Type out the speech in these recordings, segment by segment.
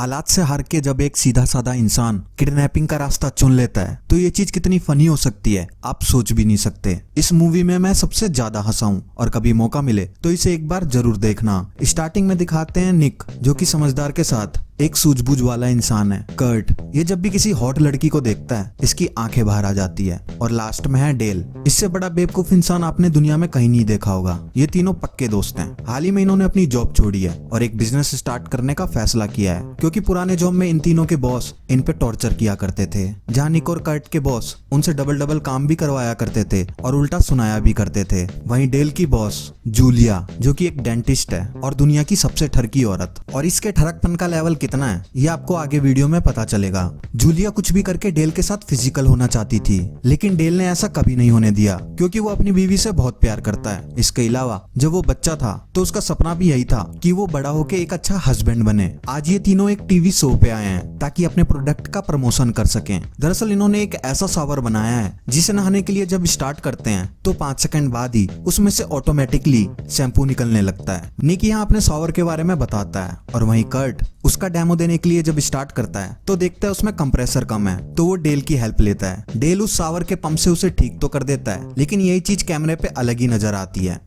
हालात से हार के जब एक सीधा साधा इंसान किडनैपिंग का रास्ता चुन लेता है तो ये चीज कितनी फनी हो सकती है आप सोच भी नहीं सकते। इस मूवी में मैं सबसे ज्यादा हंसा हूं और कभी मौका मिले तो इसे एक बार जरूर देखना। स्टार्टिंग में दिखाते हैं निक जो कि समझदार के साथ एक सूझबूझ वाला इंसान है। कर्ट ये जब भी किसी हॉट लड़की को देखता है इसकी आंखें बाहर आ जाती है। और लास्ट में है डेल, इससे बड़ा बेवकूफ इंसान आपने दुनिया में कहीं नहीं देखा होगा। ये तीनों पक्के दोस्त हैं। हाल ही में इन्होंने अपनी जॉब छोड़ी है और एक बिजनेस स्टार्ट करने का फैसला किया है क्योंकि पुराने जॉब में इन तीनों के बॉस इन पे टॉर्चर किया करते थे। जहाँ निक और कर्ट के बॉस उनसे डबल काम भी करवाया करते थे और उल्टा सुनाया भी करते थे। वहीं डेल की बॉस जूलिया जो कि एक डेंटिस्ट है और दुनिया की सबसे ठरकी औरत। और इसके ठरकपन का लेवल कितना है ये आपको आगे वीडियो में पता चलेगा। जूलिया कुछ भी करके डेल के साथ फिजिकल होना चाहती थी लेकिन डेल ने ऐसा कभी नहीं होने दिया क्योंकि वो अपनी बीवी से बहुत प्यार करता है। इसके अलावा जब वो बच्चा था तो उसका सपना भी यही था कि वो बड़ा होकर एक अच्छा हस्बैंड बने। आज ये तीनों एक टीवी शो पे आए हैं ताकि अपने प्रोडक्ट का प्रमोशन कर सकें। दरअसल इन्होंने एक ऐसा शावर बनाया है जिसे नहाने के लिए जब स्टार्ट करते हैं तो 5 सेकंड बाद ही उसमें से ऑटोमेटिकली शैम्पू निकलने लगता है। निक यहाँ अपने शावर के बारे में बताता है और वहीं कर्ट उसका डेमो देने के लिए जब स्टार्ट करता है तो देखता है उसमें कंप्रेसर कम है तो वो डेल की हेल्प लेता है। डेल उस शावर के पंप से उसे ठीक तो कर देता है लेकिन यही चीज कैमरे पे अलग ही नजर आती है।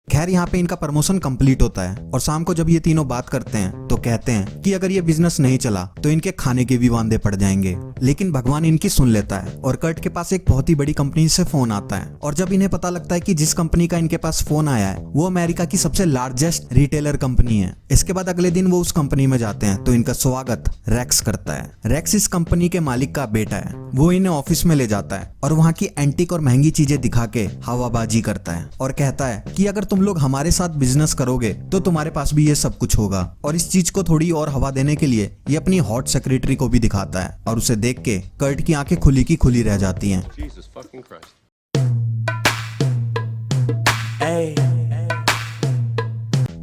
खैर यहाँ पे इनका प्रमोशन कंप्लीट होता है और शाम को जब ये तीनों बात करते हैं तो कहते हैं कि अगर ये बिजनेस नहीं चला तो इनके खाने के भी वांदे पड़ जाएंगे। लेकिन भगवान इनकी सुन लेता है और कर्ट के पास एक बहुत ही बड़ी कंपनी से फोन आता है और जब इन्हें पता लगता है कि जिस कंपनी का इनके पास फोन आया है वो अमेरिका की सबसे लार्जेस्ट रिटेलर कंपनी है। इसके बाद अगले दिन वो उस कंपनी में जाते हैं तो इनका स्वागत रेक्स करता है। रेक्स इस कंपनी के मालिक का बेटा है। वो इन्हें ऑफिस में ले जाता है और वहाँ की एंटीक और महंगी चीजें दिखा के हवाबाजी करता है और कहता है कि अगर तुम लोग हमारे साथ बिजनेस करोगे तो तुम्हारे पास भी ये सब कुछ होगा। और इस चीज को थोड़ी और हवा देने के लिए ये अपनी हॉट सेक्रेटरी को भी दिखाता है और उसे देख के कर्ट की आंखें खुली की खुली रह जाती हैं।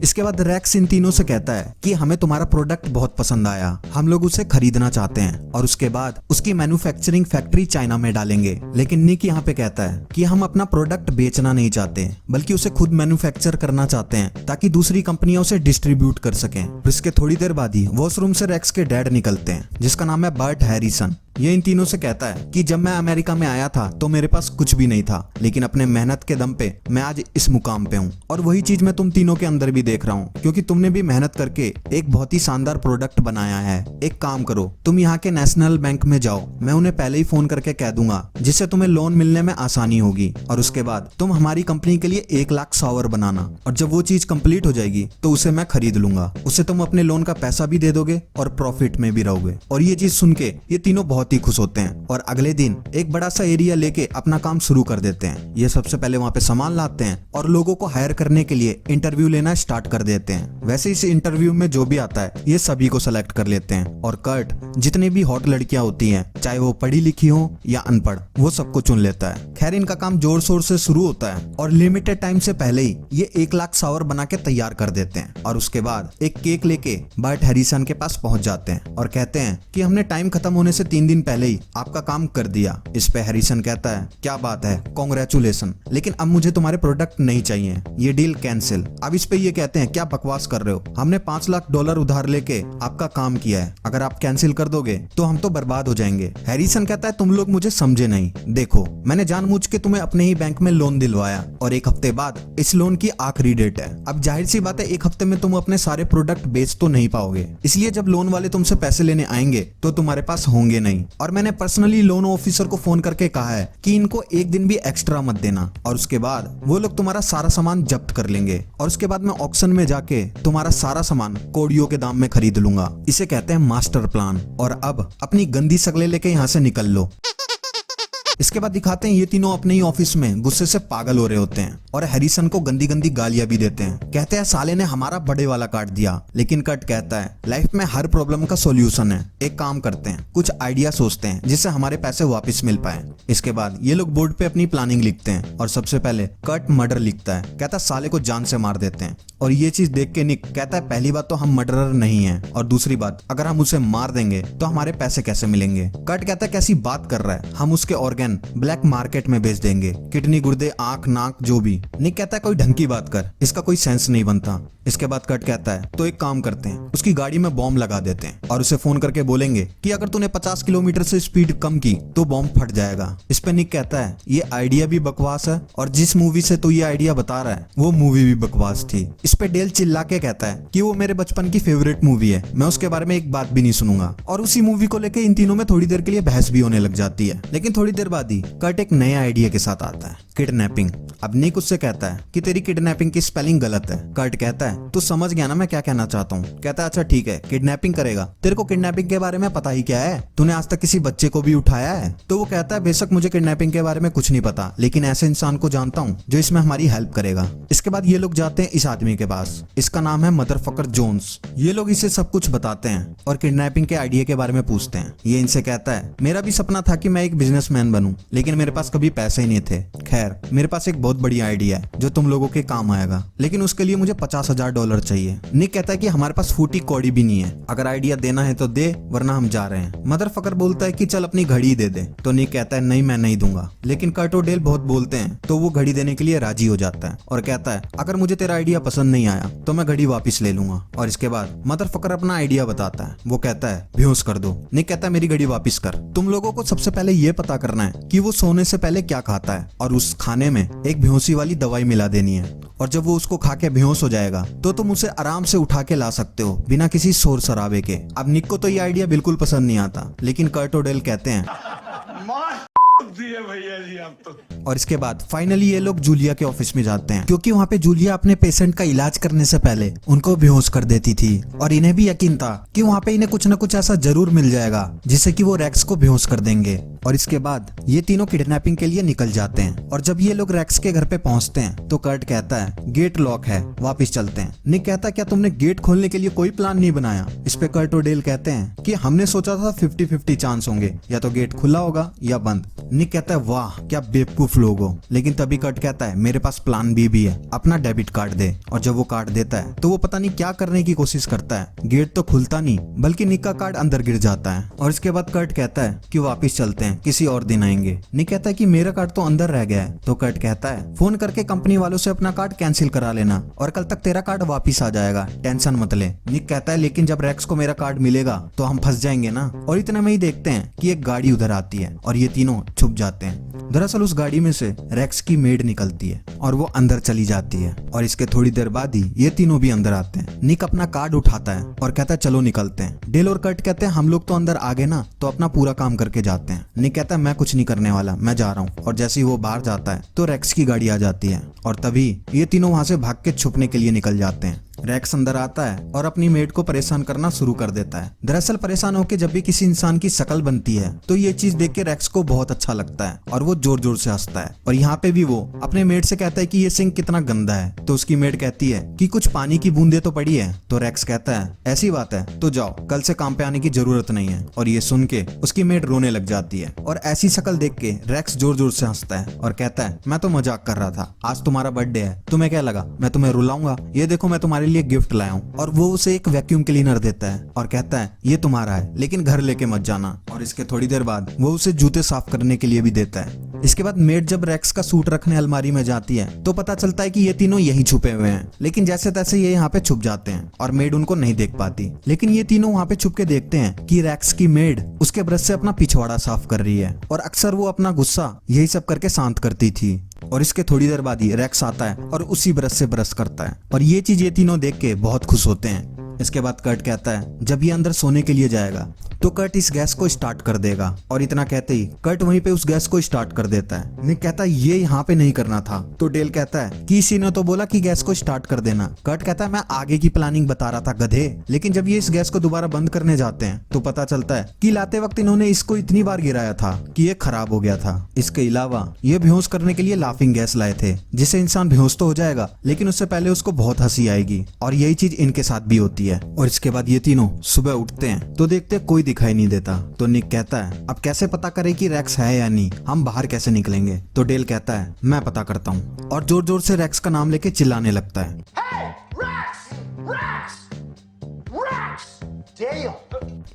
इसके बाद रेक्स इन तीनों से कहता है कि हमें तुम्हारा प्रोडक्ट बहुत पसंद आया, हम लोग उसे खरीदना चाहते हैं और उसके बाद उसकी मैन्युफैक्चरिंग फैक्ट्री चाइना में डालेंगे। लेकिन निक यहाँ पे कहता है कि हम अपना प्रोडक्ट बेचना नहीं चाहते बल्कि उसे खुद मैन्युफैक्चर करना चाहते हैं ताकि दूसरी कंपनियां उसे डिस्ट्रीब्यूट कर सकें। फिर इसके थोड़ी देर बाद ही वॉशरूम से रेक्स के डैड निकलते हैं जिसका नाम है बर्ट हैरिसन। ये इन तीनों से कहता है कि जब मैं अमेरिका में आया था तो मेरे पास कुछ भी नहीं था लेकिन अपने मेहनत के दम पे मैं आज इस मुकाम पे हूँ और वही चीज मैं तुम तीनों के अंदर भी देख रहा हूँ क्योंकि तुमने भी मेहनत करके एक बहुत ही शानदार प्रोडक्ट बनाया है। एक काम करो तुम यहाँ के नेशनल बैंक में जाओ, मैं उन्हें पहले ही फोन करके कह दूंगा जिससे तुम्हें लोन मिलने में आसानी होगी और उसके बाद तुम हमारी कंपनी के लिए 1 लाख शावर बनाना और जब वो चीज कंप्लीट हो जाएगी तो उसे मैं खरीद लूंगा। उससे तुम अपने लोन का पैसा भी दे दोगे और प्रॉफिट में भी रहोगे। और ये चीज सुन के ये तीनों बहुत ही खुश होते हैं और अगले दिन एक बड़ा सा एरिया लेके अपना काम शुरू कर देते हैं। ये सबसे पहले वहाँ पे सामान लाते हैं और लोगों को हायर करने के लिए इंटरव्यू लेना स्टार्ट कर देते हैं। वैसे इस इंटरव्यू में जो भी आता है ये सभी को सेलेक्ट कर लेते हैं और कर्ट जितनी भी हॉट लड़कियां होती हैं चाहे वो पढ़ी लिखी हो या अनपढ़ वो सबको चुन लेता है। खैर इनका काम जोर शोर से शुरू होता है और लिमिटेड टाइम से पहले ही ये 1 लाख शावर बना के तैयार कर देते हैं और उसके बाद एक केक लेके बर्ट हैरिसन के पास पहुंच जाते हैं और कहते हैं कि हमने टाइम खत्म होने से 3 दिन पहले ही आपका काम कर दिया। इस पे हैरिसन कहता है क्या बात है, कांग्रेचुलेशन, लेकिन अब मुझे तुम्हारे प्रोडक्ट नहीं चाहिए, ये डील कैंसिल। अब इस पे ये कहते हैं क्या बकवास कर रहे हो, हमने $5 लाख उधार लेके आपका काम किया है, अगर आप कैंसिल कर दोगे तो हम तो बर्बाद हो जाएंगे। हैरिसन कहता है तुम लोग मुझे समझे नहीं, देखो मैंने जानबूझ के तुम्हें अपने ही बैंक में लोन दिलवाया और 1 हफ्ते बाद इस लोन की आखिरी डेट है। अब जाहिर सी बात है 1 हफ्ते में तुम अपने सारे प्रोडक्ट बेच तो नहीं पाओगे, इसलिए जब लोन वाले तुमसे पैसे लेने आएंगे तो तुम्हारे पास होंगे नहीं। और मैंने पर्सनली लोन ऑफिसर को फोन करके कहा है कि इनको 1 दिन भी एक्स्ट्रा मत देना और उसके बाद वो लोग तुम्हारा सारा सामान जब्त कर लेंगे और उसके बाद मैं ऑक्शन में जाके तुम्हारा सारा सामान कोडियों के दाम में खरीद लूंगा। इसे कहते हैं मास्टर प्लान। और अब अपनी गंदी शक्लें लेके यहाँ से निकल लो। इसके बाद दिखाते हैं ये तीनों अपने ही ऑफिस में गुस्से से पागल हो रहे होते हैं और हैरिसन को गंदी गंदी गालियां भी देते हैं। कहते हैं साले ने हमारा बड़े वाला काट दिया। लेकिन कट कहता है लाइफ में हर प्रॉब्लम का सॉल्यूशन है, एक काम करते हैं कुछ आइडिया सोचते हैं जिससे हमारे पैसे वापस मिल पाए। इसके बाद ये लोग बोर्ड पे अपनी प्लानिंग लिखते हैं और सबसे पहले कट मर्डर लिखता है। कहता है साले को जान से मार देते हैं और ये चीज देख के निक कहता है पहली बात तो हम मर्डरर नहीं है और दूसरी बात अगर हम उसे मार देंगे तो हमारे पैसे कैसे मिलेंगे। कट कहता है कैसी बात कर रहा है, हम उसके ऑर्गेन ऑर्गन ब्लैक मार्केट में बेच देंगे, किडनी, गुर्दे, आंख, नाक, जो भी। निक कहता है कोई ढंग की बात कर, इसका कोई सेंस नहीं बनता। इसके बाद कर्ट कहता है तो एक काम करते हैं, उसकी गाड़ी में बॉम्ब लगा देते हैं और उसे फोन करके बोलेंगे कि अगर तूने 50 किलोमीटर से स्पीड कम की तो बॉम्ब फट जाएगा। इस पे निक कहता है ये आइडिया भी बकवास है और जिस मूवी से तू ये आइडिया बता रहा है वो मूवी भी बकवास थी। इस पे डेल चिल्ला के कहता है कि वो मेरे बचपन की फेवरेट मूवी है, मैं उसके बारे में एक बात भी नहीं सुनूंगा। और उसी मूवी को लेकर इन तीनों में थोड़ी देर के लिए बहस भी होने लग जाती है। लेकिन थोड़ी देर बाद ही कर्ट एक नए आइडिया के साथ आता है, किडनैपिंग। अब निक उससे कहता है कि तेरी किडनैपिंग की स्पेलिंग गलत है। कर्ट कहता है तू समझ गया ना मैं क्या कहना चाहता हूँ। कहता है अच्छा ठीक है, किडनैपिंग करेगा, तेरे को किडनैपिंग के बारे में पता ही क्या है, तूने आज तक किसी बच्चे को भी उठाया है? तो वो कहता है बेशक मुझे किडनैपिंग के बारे में कुछ नहीं पता, लेकिन ऐसे इंसान को जानता हूँ जो इसमें हमारी हेल्प करेगा। इसके बाद ये लोग जाते हैं इस आदमी के पास, इसका नाम है मदरफकर जोन्स। ये लोग इसे सब कुछ बताते हैं और किडनैपिंग के आइडिया के बारे में पूछते हैं। ये इनसे कहता है मेरा भी सपना था कि मैं एक बिजनेसमैन बनूं, लेकिन मेरे पास कभी पैसे ही नहीं थे। खैर मेरे पास एक बहुत बड़ी आइडिया है जो तुम लोगों के काम आएगा, लेकिन उसके लिए मुझे $50,000 चाहिए। निक कहता है कि हमारे पास फूटी कौड़ी भी नहीं है, अगर आइडिया देना है तो दे वरना हम जा रहे हैं। मदरफकर बोलता है कि चल अपनी घड़ी दे दे, तो निक कहता है नहीं मैं नहीं दूंगा। लेकिन कर्ट और डेल बहुत बोलते हैं तो वो घड़ी देने के लिए राजी हो जाता है और कहता है अगर मुझे तेरा आइडिया पसंद नहीं आया तो मैं घड़ी वापस ले लूंगा। और इसके बाद मदरफकर अपना आइडिया बताता है, वो कहता है बेहोश कर दो। निक कहता है मेरी घड़ी वापस कर। तुम लोगों को सबसे पहले ये पता करना है कि वो सोने से पहले क्या खाता है और उस खाने में एक बेहोशी वाली दवाई मिला देनी है, और जब वो उसको खा के बेहोश हो जाएगा तो तुम उसे आराम से उठा के ला सकते हो बिना किसी शोर शराबे के। अब निक को तो ये आइडिया बिल्कुल पसंद नहीं आता, लेकिन कर्ट और डेल कहते हैं भैया जी आप तो। और इसके बाद फाइनली ये लोग जूलिया के ऑफिस में जाते हैं, क्योंकि वहाँ पे जूलिया अपने पेशेंट का इलाज करने से पहले उनको बेहोश कर देती थी और इन्हें भी यकीन था कि वहाँ पे इन्हें कुछ न कुछ ऐसा जरूर मिल जाएगा जिससे कि वो रेक्स को बेहोश कर देंगे। और इसके बाद ये तीनों किडनैपिंग के लिए निकल जाते हैं और जब ये लोग रेक्स के घर पे पहुंचते हैं तो कर्ट कहता है गेट लॉक है, वापस चलते हैं। निक कहता है क्या तुमने गेट खोलने के लिए कोई प्लान नहीं बनाया? इस पे कर्ट और डेल कहते हैं कि हमने सोचा था 50-50 चांस होंगे, या तो गेट खुला होगा या बंद। निक कहता है वाह क्या बेवकूफ लोग हो। लेकिन तभी कर्ट कहता है मेरे पास प्लान बी भी है, अपना डेबिट कार्ड दे। और जब वो कार्ड देता है तो वो पता नहीं क्या करने की कोशिश करता है, गेट तो खुलता नहीं बल्कि निक का कार्ड अंदर गिर जाता है। और इसके बाद कर्ट कहता है कि वापिस चलते हैं, किसी और दिन आएंगे। निक कहता है कि मेरा कार्ड तो अंदर रह गया है। तो कर्ट कहता है फोन करके कंपनी वालों से अपना कार्ड कैंसिल करा लेना और कल तक तेरा कार्ड वापिस आ जाएगा, टेंशन मत ले। निक कहता है लेकिन जब रेक्स को मेरा कार्ड मिलेगा तो हम फंस जाएंगे ना। और इतने में ही देखते हैं कि एक गाड़ी उधर आती है और ये तीनों छुप जाते हैं। दरअसल उस गाड़ी में से रेक्स की मेड निकलती है और वो अंदर चली जाती है और इसके थोड़ी देर बाद ही ये तीनों भी अंदर आते हैं। निक अपना कार्ड उठाता है और कहता है चलो निकलते हैं। डेल और कर्ट कहते हैं हम लोग तो अंदर आ गए ना, तो अपना पूरा काम करके जाते हैं। निक कहता है मैं कुछ नहीं करने वाला, मैं जा रहा हूँ। और जैसे ही वो बाहर जाता है तो रेक्स की गाड़ी आ जाती है और तभी ये तीनों वहां से भाग के छुपने के लिए निकल जाते हैं। रेक्स अंदर आता है और अपनी मेड को परेशान करना शुरू कर देता है। दरअसल परेशान होकर जब भी किसी इंसान की शक्ल बनती है तो ये चीज देख के रेक्स को बहुत अच्छा लगता है और वो जोर जोर से हंसता है। और यहाँ पे भी वो अपने मेड से कहता है कि ये सिंक कितना गंदा है। तो उसकी मेड कहती है कि कुछ पानी की बूंदे तो पड़ी है। तो रेक्स कहता है ऐसी बात है तो जाओ, कल से काम पे आने की जरूरत नहीं है। और ये सुन के उसकी मेड रोने लग जाती है और ऐसी शक्ल देख के रेक्स जोर जोर से हंसता है और कहता है मैं तो मजाक कर रहा था, आज तुम्हारा बर्थडे है, तुम्हें क्या लगा मैं तुम्हें रुलाऊंगा? ये देखो मैं तुम्हारे लिए गिफ्ट लाया हूँ। और वो उसे एक वैक्यूम क्लीनर देता है और कहता है ये तुम्हारा है लेकिन घर लेके मत जाना। और इसके थोड़ी देर बाद वो उसे जूते साफ करने के लिए भी देता है। इसके बाद मेड जब रेक्स का सूट रखने अलमारी में जाती है तो पता चलता है कि ये तीनों यही छुपे हुए हैं, लेकिन जैसे तैसे ये यहाँ पे छुप जाते हैं और मेड उनको नहीं देख पाती। लेकिन ये तीनों वहाँ पे छुप के देखते हैं कि रेक्स की मेड उसके ब्रश से अपना पिछवाड़ा साफ कर रही है और अक्सर वो अपना गुस्सा यही सब करके शांत करती थी। और इसके थोड़ी देर बाद ही रेक्स आता है और उसी ब्रश से ब्रश करता है और ये चीज ये तीनों देख के बहुत खुश होते हैं। इसके बाद कर्ट कहता है जब ये अंदर सोने के लिए जाएगा तो कर्ट इस गैस को स्टार्ट कर देगा। और इतना कहते ही कर्ट वहीं पे उस गैस को स्टार्ट कर देता है। निक कहता है ये यहाँ पे नहीं करना था। तो डेल कहता है कि इसी ने तो बोला कि गैस को स्टार्ट कर देना। कर्ट कहता है मैं आगे की प्लानिंग बता रहा था गधे। लेकिन जब ये इस गैस को दोबारा बंद करने जाते हैं तो पता चलता है कि लाते वक्त इन्होंने इसको इतनी बार गिराया था कि ये खराब हो गया था। इसके अलावा ये बेहोश करने के लिए लाफिंग गैस लाए थे, जिससे इंसान बेहोश तो हो जाएगा लेकिन उससे पहले उसको बहुत हंसी आएगी। और यही चीज इनके साथ भी होती है। और इसके बाद ये तीनों सुबह उठते हैं तो देखते कोई दिखाई नहीं देता। तो निक कहता है अब कैसे पता करें कि रेक्स है या नहीं, हम बाहर कैसे निकलेंगे? तो डेल कहता है मैं पता करता हूँ और जोर जोर से रेक्स का नाम लेके चिल्लाने लगता है। Hey, Rex! Rex! Rex! Damn.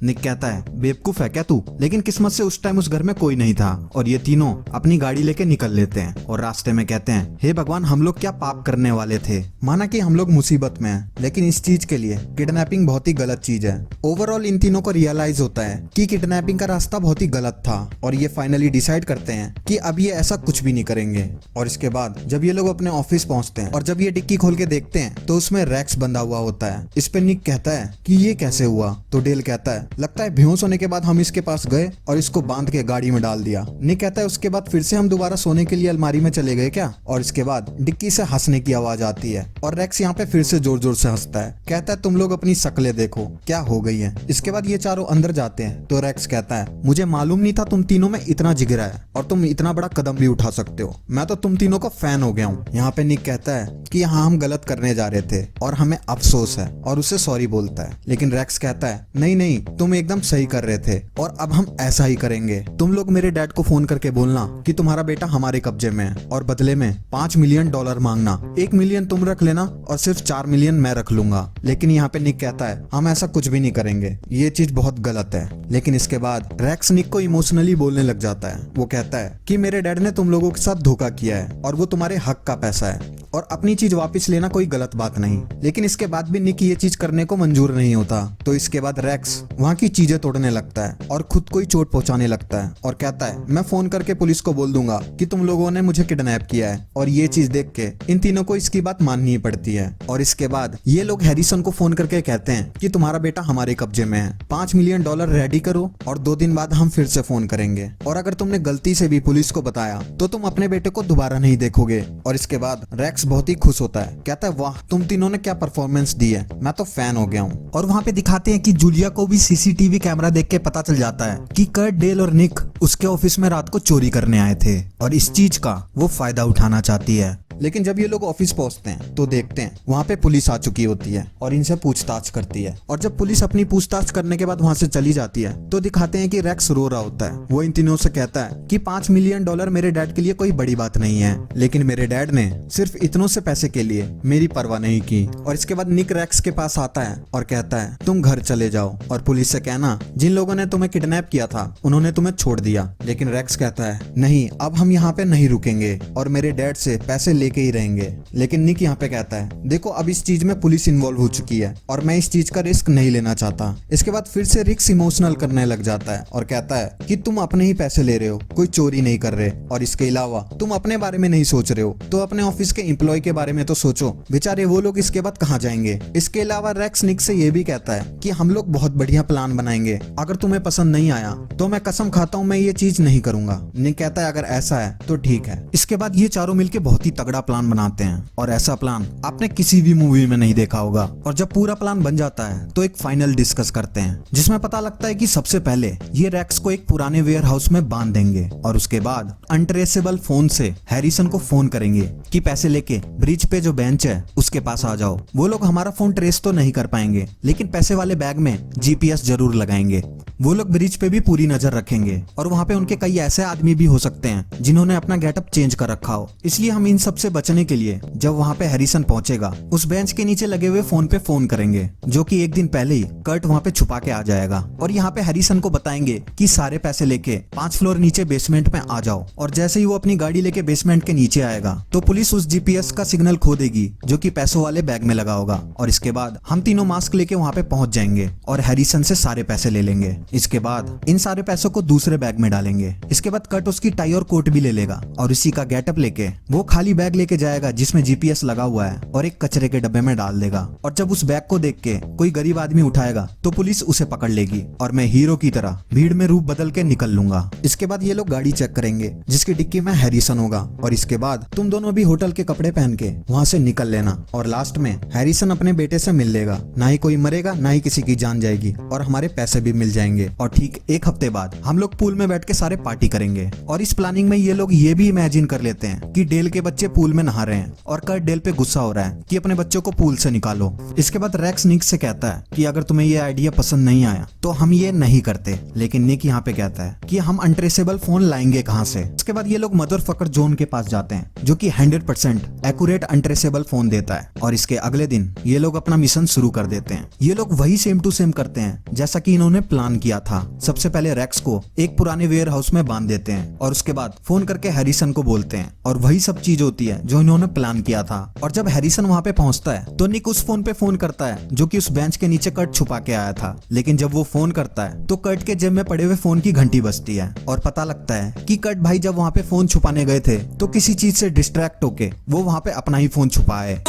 निक कहता है बेवकूफ है क्या तू, लेकिन किस्मत से उस टाइम उस घर में कोई नहीं था और ये तीनों अपनी गाड़ी लेके निकल लेते हैं और रास्ते में कहते हैं हे भगवान हम लोग क्या पाप करने वाले थे। माना कि हम लोग मुसीबत में हैं, लेकिन इस चीज के लिए किडनैपिंग बहुत ही गलत चीज है। ओवरऑल इन तीनों को रियलाइज होता है कि किडनैपिंग का रास्ता बहुत ही गलत था और ये फाइनली डिसाइड करते हैं कि अब ये ऐसा कुछ भी नहीं करेंगे। और इसके बाद जब ये लोग अपने ऑफिस पहुंचते हैं और जब ये डिक्की खोल के देखते हैं तो उसमें रैक्स बंधा हुआ होता है। इस पे निक कहता है कि ये कैसे हुआ, तो डेल कहता है लगता है बेहोश होने के बाद हम इसके पास गए और इसको बांध के गाड़ी में डाल दिया। निक कहता है उसके बाद फिर से हम दोबारा सोने के लिए अलमारी में चले गए क्या। और इसके बाद डिक्की से हंसने की आवाज आती है और रैक्स यहाँ पे फिर से जोर जोर से हंसता है। कहता है तुम लोग अपनी शक्लें देखो क्या हो गई है। इसके बाद ये चारों अंदर जाते हैं तो रैक्स कहता है मुझे मालूम नहीं था तुम तीनों में इतना जिगरा है और तुम इतना बड़ा कदम भी उठा सकते हो, मैं तो तुम तीनों का फैन हो गया हूँ। यहाँ पे निक कहता है कि यहाँ हम गलत करने जा रहे थे और हमें अफसोस है और उसे सॉरी बोलता है। लेकिन रैक्स कहता है नहीं नहीं तुम एकदम सही कर रहे थे और अब हम ऐसा ही करेंगे। तुम लोग मेरे डैड को फोन करके बोलना कि तुम्हारा बेटा हमारे कब्जे में है और बदले में $5 मिलियन मांगना। 1 मिलियन तुम रख लेना और सिर्फ 4 मिलियन मैं रख लूंगा। लेकिन यहाँ पे निक कहता है हम ऐसा कुछ भी नहीं करेंगे, ये चीज बहुत गलत है। लेकिन इसके बाद रैक्स निक को इमोशनली बोलने लग जाता है। वो कहता है कि मेरे डैड ने तुम लोगों के साथ धोखा किया है और वो तुम्हारे हक का पैसा है और अपनी चीज वापस लेना कोई गलत बात नहीं। लेकिन इसके बाद भी निक ये चीज करने को मंजूर नहीं होता। तो इसके बाद रैक्स वहाँ की चीजें तोड़ने लगता है और खुद को ही चोट पहुंचाने लगता है और कहता है मैं फोन करके पुलिस को बोल दूंगा कि तुम लोगों ने मुझे किडनैप किया है। और ये चीज देख के इन तीनों को इसकी बात माननी पड़ती है। और इसके बाद ये लोग हैरिसन को फोन करके कहते हैं कि तुम्हारा बेटा हमारे कब्जे में है, $5 मिलियन रेडी करो और 2 दिन बाद हम फिर से फोन करेंगे और अगर तुमने गलती से भी पुलिस को बताया तो तुम अपने बेटे को दोबारा नहीं देखोगे। और इसके बाद रैक्स बहुत ही खुश होता है, कहता है वाह तुम तीनों ने क्या परफॉर्मेंस दी है, मैं तो फैन हो गया हूँ। और वहाँ पे दिखाते हैं कि जूलिया को भी सीसीटीवी कैमरा देख के पता चल जाता है कि कर्ट, डेल और निक उसके ऑफिस में रात को चोरी करने आए थे और इस चीज का वो फायदा उठाना चाहती है। लेकिन जब ये लोग ऑफिस पहुंचते हैं तो देखते हैं वहाँ पे पुलिस आ चुकी होती है और इनसे पूछताछ करती है। और जब पुलिस अपनी पूछताछ करने के बाद वहाँ से चली जाती है तो दिखाते हैं कि रैक्स रो रहा होता है। वो इन तीनों से कहता है कि $5 मिलियन मेरे डैड के लिए कोई बड़ी बात नहीं है, लेकिन मेरे डैड ने सिर्फ इतनों से पैसे के लिए मेरी परवाह नहीं की। और इसके बाद निक रैक्स के पास आता है और कहता है तुम घर चले जाओ और पुलिस से कहना जिन लोगों ने तुम्हें किडनैप किया था उन्होंने तुम्हें छोड़ दिया। लेकिन रैक्स कहता है नहीं अब हम यहाँ पे नहीं रुकेंगे और मेरे डैड से पैसे लेके ही रहेंगे। लेकिन निक यहाँ पे कहता है देखो अब इस चीज में पुलिस इन्वॉल्व हो चुकी है और मैं इस चीज का रिस्क नहीं लेना चाहता। इसके बाद फिर से रिक्स इमोशनल करने लग जाता है और कहता है कि तुम अपने ही पैसे ले रहे हो, कोई चोरी नहीं कर रहे और इसके अलावा तुम अपने बारे में नहीं सोच रहे हो तो अपने ऑफिस के एम्प्लॉय के बारे में तो सोचो, बेचारे वो लोग इसके बाद कहाँ जाएंगे। इसके अलावा रैक्स निक से ये भी कहता है कि हम लोग बहुत बढ़िया प्लान बनाएंगे, अगर तुम्हें पसंद नहीं आया तो मैं कसम खाता हूँ मैं ये चीज नहीं करूंगा। निक कहता है अगर ऐसा है तो ठीक है। इसके बाद ये चारों मिलके बहुत ही तगड़ा प्लान बनाते हैं और ऐसा प्लान आपने किसी भी मूवी में नहीं देखा होगा। और जब पूरा प्लान बन जाता है तो एक फाइनल डिस्कस करते हैं जिसमें पता लगता है कि सबसे पहले ये रैक्स को एक पुराने वेयर हाउस में बांध देंगे और उसके बाद अनट्रेसेबल फोन से हैरिसन को फोन करेंगे कि पैसे लेके ब्रिज पे जो बेंच है उसके पास आ जाओ। वो लोग हमारा फोन ट्रेस तो नहीं कर पाएंगे लेकिन पैसे वाले बैग में जीपीएस जरूर लगाएंगे। वो लोग ब्रिज पे भी पूरी नजर रखेंगे और वहाँ पे उनके कई ऐसे आदमी भी हो सकते हैं जिन्होंने अपना गेटअप चेंज कर रखा हो। इसलिए हम इन सब से बचने के लिए जब वहाँ पे हैरिसन पहुंचेगा उस बेंच के नीचे लगे हुए फोन पे फोन करेंगे जो कि एक दिन पहले ही कर्ट वहाँ पे छुपा के आ जाएगा। और यहाँ पे हैरिसन को बताएंगे कि सारे पैसे लेके 5 फ्लोर नीचे बेसमेंट में आ जाओ। और जैसे ही वो अपनी गाड़ी लेके बेसमेंट के नीचे आएगा तो पुलिस उस जीपीएस का सिग्नल खो देगी जो कि पैसों वाले बैग में लगा होगा। और इसके बाद हम तीनों मास्क लेके वहाँ पे पहुंच जाएंगे और हैरिसन से सारे पैसे ले लेंगे। इसके बाद इन सारे पैसों को दूसरे बैग में डालेंगे। इसके बाद कर्ट उसकी टाई और कोट भी ले लेगा और इसी का गेटअप लेके वो खाली बैग लेके जाएगा जिसमें जीपीएस लगा हुआ है और एक कचरे के डब्बे में डाल देगा। और जब उस बैग को देख के कोई गरीब आदमी उठाएगा तो पुलिस उसे पकड़ लेगी और मैं हीरो की तरह भीड़ में रूप बदल के निकल लूंगा। इसके बाद ये लोग गाड़ी चेक करेंगे जिसकी डिक्की में हैरिसन होगा और इसके बाद तुम दोनों भी होटल के कपड़े पहन के वहाँ से निकल लेना। और लास्ट में हैरिसन अपने बेटे से मिल लेगा, ना ही कोई मरेगा ना ही किसी की जान जाएगी और हमारे पैसे भी मिल जाएंगे। करेंगे और ठीक एक हफ्ते बाद हम लोग पूल में बैठ के सारे पार्टी करेंगे। और इस प्लानिंग में ये लोग ये भी इमेजिन कर लेते हैं कि डेल के बच्चे पूल में नहा रहे हैं और कर्ट डेल पे गुस्सा हो रहा है कि अपने बच्चों को पूल से निकालो। इसके बाद रेक्स निक से कहता है कि अगर तुम्हें ये आइडिया पसंद नहीं आया तो हम ये नहीं करते। लेकिन निक यहाँ पे कहता है कि हम अनट्रेसेबल फोन लाएंगे कहाँ से। इसके बाद ये लोग मदरफकर जॉन के पास जाते हैं जो कि 100% एक्यूरेट अनट्रेसेबल फोन देता है। और इसके अगले दिन ये लोग अपना मिशन शुरू कर देते हैं। ये लोग वही सेम टू सेम करते हैं जैसा कि इन्होंने प्लान किया था। सबसे पहले रेक्स को एक पुराने वेयर हाउस में बांध देते हैं और उसके बाद फोन करके हैरिसन को बोलते हैं और वही सब चीज होती है जो इन्होंने प्लान किया था। और जब हैरिसन वहाँ पे पहुंचता है तो निक उस फोन पे फोन करता है जो कि उस बेंच के नीचे कर्ट छुपा के आया था। लेकिन जब वो फोन करता है तो कर्ट के जेब में पड़े हुए फोन की घंटी बजती है और पता लगता है कि कर्ट भाई जब वहाँ पे फोन छुपाने गए थे तो किसी चीज से डिस्ट्रैक्ट होके वो वहाँ पे अपना ही फोन छुपाए।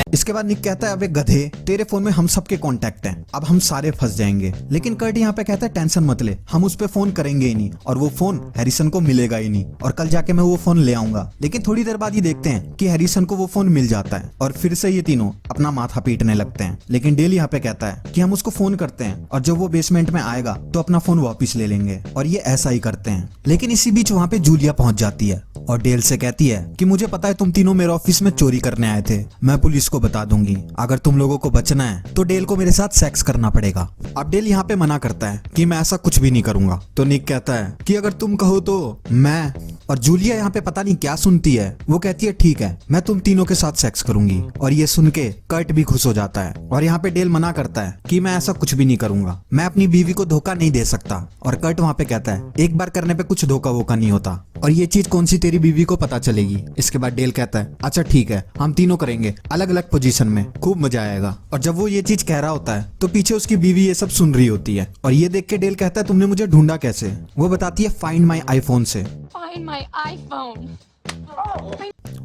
इसके बाद निक कहता है अबे गधे, तेरे फोन में हम सबके कांटेक्ट हैं, अब हम सारे फंस जाएंगे। लेकिन कर्ट यहाँ पे कहता है टेंशन मत ले, हम उस पे फोन करेंगे ही नहीं और वो फोन हैरिसन को मिलेगा ही नहीं और कल जाके मैं वो फोन ले आऊंगा। लेकिन थोड़ी देर बाद ही देखते हैं कि हैरिसन को वो फोन मिल जाता है और फिर से ये तीनों अपना माथा पीटने लगते हैं। लेकिन डेल यहाँ पे कहता है कि हम उसको फोन करते हैं और जब वो बेसमेंट में आएगा तो अपना फोन वापिस ले लेंगे और ये ऐसा ही करते हैं। लेकिन इसी बीच वहाँ पे जूलिया पहुंच जाती है और डेल से कहती है कि मुझे पता है तुम तीनों मेरे ऑफिस में चोरी करने आए थे, मैं पुलिस को बता दूंगी, अगर तुम लोगों को बचना है तो डेल को मेरे साथ सेक्स करना पड़ेगा। अब डेल यहाँ पे मना करता है कि मैं ऐसा कुछ भी नहीं करूंगा। तो निक कहता है कि अगर तुम कहो तो मैं। और जूलिया यहाँ पे पता नहीं क्या सुनती है, वो कहती है ठीक है मैं तुम तीनों के साथ सेक्स करूंगी। और ये सुन के कर्ट भी खुश हो जाता है और यहाँ पे डेल मना करता है कि मैं ऐसा कुछ भी नहीं करूंगा, मैं अपनी बीवी को धोखा नहीं दे सकता। और कर्ट वहाँ पे कहता है एक बार करने पे कुछ धोखा वोखा नहीं होता और ये चीज कौन सी तेरी बीवी को पता चलेगी। इसके बाद डेल कहता है अच्छा ठीक है हम तीनों करेंगे अलग अलग पोजीशन में, खूब मजा आएगा। और जब वो ये चीज कह रहा होता है तो पीछे उसकी बीवी ये सब सुन रही होती है और ये देख के डेल कहता है तुमने मुझे ढूंढा कैसे। वो बताती है फाइंड माई आईफोन से। Find my iPhone.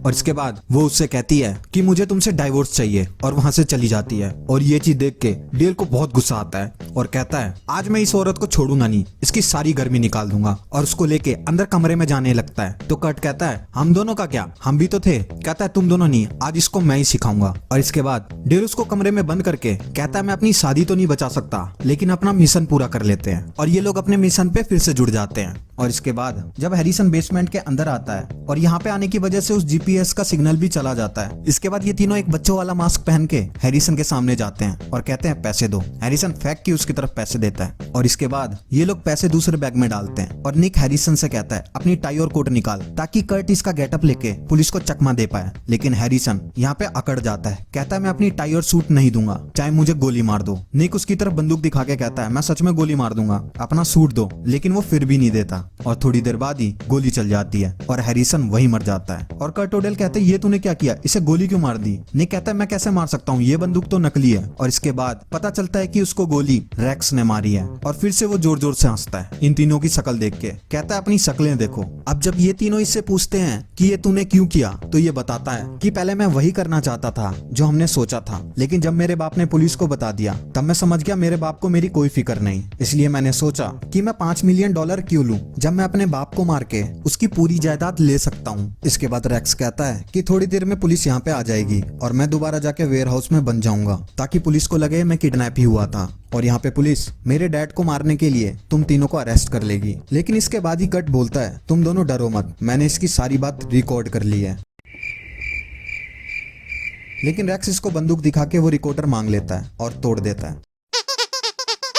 और इसके बाद वो उससे कहती है कि मुझे तुमसे डाइवोर्स चाहिए और वहां से चली जाती है। और ये चीज देख के डेल को बहुत गुस्सा आता है और कहता है आज मैं इस औरत को छोड़ूंगा नहीं, इसकी सारी गर्मी निकाल दूंगा। और उसको लेके अंदर कमरे में जाने लगता है तो कर्ट कहता है हम दोनों का क्या, हम भी तो थे। कहता है तुम दोनों नहीं, आज इसको मैं ही सिखाऊंगा। और इसके बाद डेल उसको कमरे में बंद करके कहता है मैं अपनी शादी तो नहीं बचा सकता लेकिन अपना मिशन पूरा कर लेते हैं। और ये लोग अपने मिशन पे फिर से जुड़ जाते हैं। और इसके बाद जब हैरिसन बेसमेंट के अंदर आता है और यहाँ पे आने की वजह से उस जीपीएस का सिग्नल भी चला जाता है। इसके बाद ये तीनों एक बच्चों वाला मास्क पहन के हैरिसन के सामने जाते हैं और कहते हैं पैसे दो। हैरिसन फेंक के उसकी तरफ पैसे देता है और इसके बाद ये लोग पैसे दूसरे बैग में डालते हैं। और निक हैरिसन से कहता है अपनी टाई और कोट निकाल ताकि कर्ट इसका गेटअप लेके पुलिस को चकमा दे पाए। लेकिन हैरिसन यहाँ पे अकड़ जाता है, कहता है मैं अपनी टाई और सूट नहीं दूंगा, चाहे मुझे गोली मार दो। निक उसकी तरफ बंदूक दिखा के कहता है मैं सच में गोली मार दूंगा, अपना सूट दो। लेकिन वो फिर भी नहीं देता और थोड़ी देर बाद ही गोली चल जाती है और हैरिसन वही मर जाता है। और कर्ट और डेल कहते हैं ये तूने क्या किया, इसे गोली क्यों मार दी। निक कहता है मैं कैसे मार सकता हूँ, ये बंदूक तो नकली है। और इसके बाद पता चलता है कि उसको गोली रेक्स ने मारी है। और फिर से वो जोर जोर से हंसता है इन तीनों की शक्ल देख के, कहता है अपनी शक्लें देखो। अब जब ये तीनों इससे पूछते हैं कि ये तूने क्यों किया तो ये बताता है कि पहले मैं वही करना चाहता था जो हमने सोचा था, लेकिन जब मेरे बाप ने पुलिस को बता दिया तब मैं समझ गया मेरे बाप को मेरी कोई फिक्र नहीं, इसलिए मैंने सोचा कि मैं $5 मिलियन क्यों लूं जब मैं अपने बाप को मार के उसकी पूरी जायदाद ले सकता हूँ। इसके बाद रेक्स कहता है कि थोड़ी देर में पुलिस यहाँ पे आ जाएगी और मैं दोबारा जाके वेयर हाउस में बन जाऊंगा ताकि पुलिस को लगे मैं किडनैप ही हुआ था और यहाँ पे पुलिस मेरे डैड को मारने के लिए तुम तीनों को अरेस्ट कर लेगी। लेकिन इसके बाद ही कट बोलता है तुम दोनों डरो मत, मैंने इसकी सारी बात रिकॉर्ड कर ली है। लेकिन रेक्स इसको बंदूक दिखा के वो रिकॉर्डर मांग लेता है और तोड़ देता है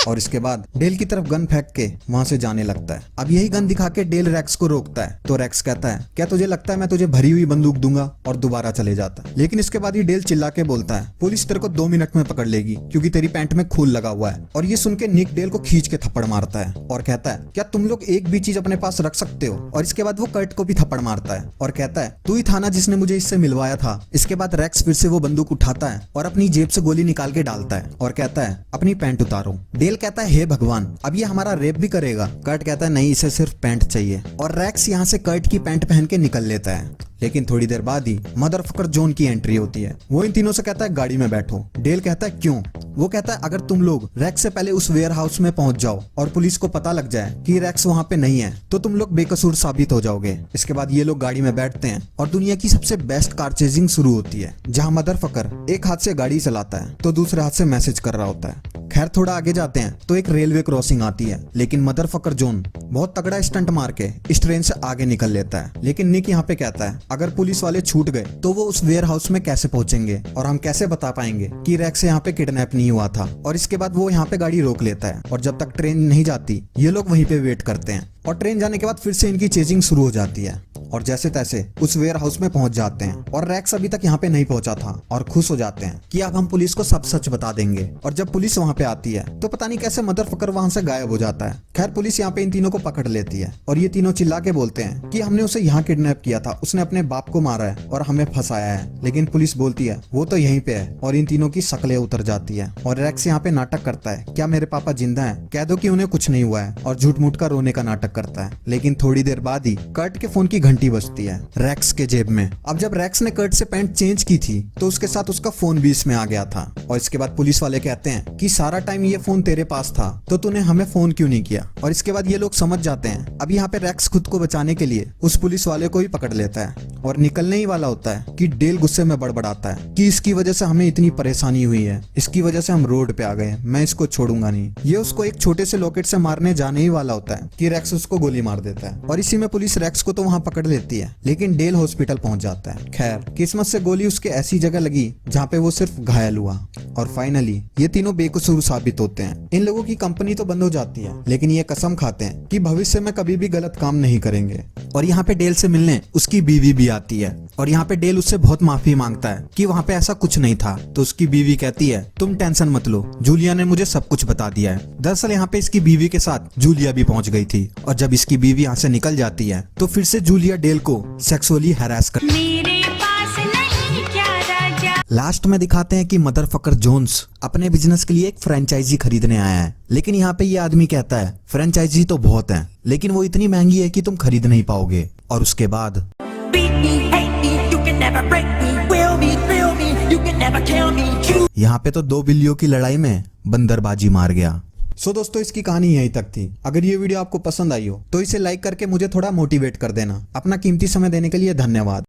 और इसके बाद डेल की तरफ गन फेंक के वहां से जाने लगता है। अब यही गन दिखा के डेल रेक्स को रोकता है तो रेक्स कहता है क्या तुझे लगता है मैं तुझे भरी हुई बंदूक दूंगा, और दोबारा चले जाता है। लेकिन इसके बाद ही डेल चिल्ला के बोलता है पुलिस तेरे को 2 मिनट में पकड़ लेगी क्योंकि तेरी पैंट में खून लगा हुआ है। और ये सुन के निक डेल को खींच के थप्पड़ मारता है और कहता है क्या तुम लोग एक भी चीज अपने पास रख सकते हो। और इसके बाद वो कर्ट को भी थप्पड़ मारता है और कहता है तू ही था ना जिसने मुझे इससे मिलवाया था। इसके बाद रेक्स फिर से वो बंदूक उठाता है और अपनी जेब से गोली निकाल के डालता है और कहता है अपनी पैंट उतारो। डेल डेल कहता है हे भगवान, अब ये हमारा रेप भी करेगा। कर्ट कहता है नहीं, इसे सिर्फ पैंट चाहिए और रैक्स यहाँ से कर्ट की पैंट पहन के निकल लेता है। लेकिन थोड़ी देर बाद ही मदरफकर जॉन की एंट्री होती है। वो इन तीनों से कहता है गाड़ी में बैठो। डेल कहता है क्यों? वो कहता है अगर तुम लोग रैक्स से पहले उस वेयर हाउस में पहुंच जाओ और पुलिस को पता लग जाए कि रैक्स वहाँ पे नहीं है तो तुम लोग बेकसूर साबित हो जाओगे। इसके बाद ये लोग गाड़ी में बैठते हैं और दुनिया की सबसे बेस्ट कार चेजिंग शुरू होती है, जहाँ मदरफकर एक हाथ से गाड़ी चलाता है तो दूसरे हाथ से मैसेज कर रहा होता है। खैर थोड़ा आगे जाते हैं तो एक रेलवे क्रॉसिंग आती है, लेकिन मदरफकर जॉन बहुत तगड़ा स्टंट मार के इस ट्रेन से आगे निकल लेता है। लेकिन निक यहाँ पे कहता है अगर पुलिस वाले छूट गए तो वो उस वेयर हाउस में कैसे पहुंचेंगे और हम कैसे बता पाएंगे कि रैक्स यहाँ पे किडनैप नहीं हुआ था। और इसके बाद वो यहाँ पे गाड़ी रोक लेता है और जब तक ट्रेन नहीं जाती ये लोग वहीं पे वेट करते हैं और ट्रेन जाने के बाद फिर से इनकी चेजिंग शुरू हो जाती है और जैसे तैसे उस वेयर हाउस में पहुंच जाते हैं और रैक्स अभी तक यहाँ पे नहीं पहुंचा था और खुश हो जाते हैं कि अब हम पुलिस को सब सच बता देंगे। और जब पुलिस वहाँ पे आती है तो पता नहीं कैसे मदरफकर वहाँ से गायब हो जाता है। खैर पुलिस यहाँ पे इन तीनों को पकड़ लेती है और ये तीनों चिल्ला के बोलते हैं कि हमने उसे यहाँ किडनैप किया था, उसने अपने बाप को मारा है और हमें फंसाया है। लेकिन पुलिस बोलती है वो तो यहीं पे है और इन तीनों की शक्लें उतर जाती है और रैक्स यहाँ पे नाटक करता है क्या मेरे पापा जिंदा है, कह दो कि उन्हें कुछ नहीं हुआ है, और झूठ मूठ का रोने का नाटक करता है। लेकिन थोड़ी देर बाद ही कर्ट के फोन की घंटी बजती है रैक्स के जेब में। अब जब रैक्स ने कर्ट से पैंट चेंज की थी तो उसके साथ उसका फोन भी इसमें आ गया था और इसके बाद पुलिस वाले कहते हैं कि सारा टाइम ये फोन तेरे पास था तो तूने हमें फोन क्यों नहीं किया। और इसके बाद ये लोग समझ जाते हैं। अब यहाँ पे रैक्स खुद को बचाने के लिए उस पुलिस वाले को ही पकड़ लेता है और निकलने ही वाला होता है कि डेल गुस्से में बड़बड़ाता है कि इसकी वजह से हमें इतनी परेशानी हुई है, इसकी वजह से हम रोड पे आ गए, मैं इसको छोड़ूंगा नहीं। ये उसको एक छोटे से लॉकेट से मारने जाने ही वाला होता है कि रैक्स उसको गोली मार देता है और इसी में पुलिस रैक्स को तो वहाँ पकड़ लेती है, लेकिन डेल हॉस्पिटल पहुंच जाता है। खैर किस्मत से गोली उसके ऐसी जगह लगी जहाँ पे वो सिर्फ घायल हुआ और फाइनली ये तीनों बेकसूर साबित होते हैं। इन लोगों की कंपनी तो बंद हो जाती है, लेकिन ये कसम खाते हैं कि भविष्य में कभी भी गलत काम नहीं करेंगे। और यहाँ पे डेल से मिलने उसकी बीवी भी आती है और यहाँ पे डेल उससे बहुत माफी मांगता है कि वहाँ पे ऐसा कुछ नहीं था। तो उसकी बीवी कहती है तुम टेंशन मत लो, जूलिया ने मुझे सब कुछ बता दिया है। दरअसल यहाँ पे इसकी बीवी के साथ जूलिया भी पहुंच गई थी और जब इसकी बीवी यहाँ से निकल जाती है तो फिर से जूलिया डेल को सेक्सुअली हैरास कर लास्ट में दिखाते हैं कि मदरफकर जोन्स अपने बिजनेस के लिए एक फ्रेंचाइजी खरीदने आया है। लेकिन यहाँ पे ये आदमी कहता है फ्रेंचाइजी तो बहुत है लेकिन वो इतनी महंगी है कि तुम खरीद नहीं पाओगे। और उसके बाद यहाँ पे तो 2 बिल्लियों की लड़ाई में बंदरबाजी मार गया। सो दोस्तों इसकी कहानी यहीं तक थी। अगर ये वीडियो आपको पसंद आई हो तो इसे लाइक करके मुझे थोड़ा मोटिवेट कर देना। अपना कीमती समय देने के लिए धन्यवाद।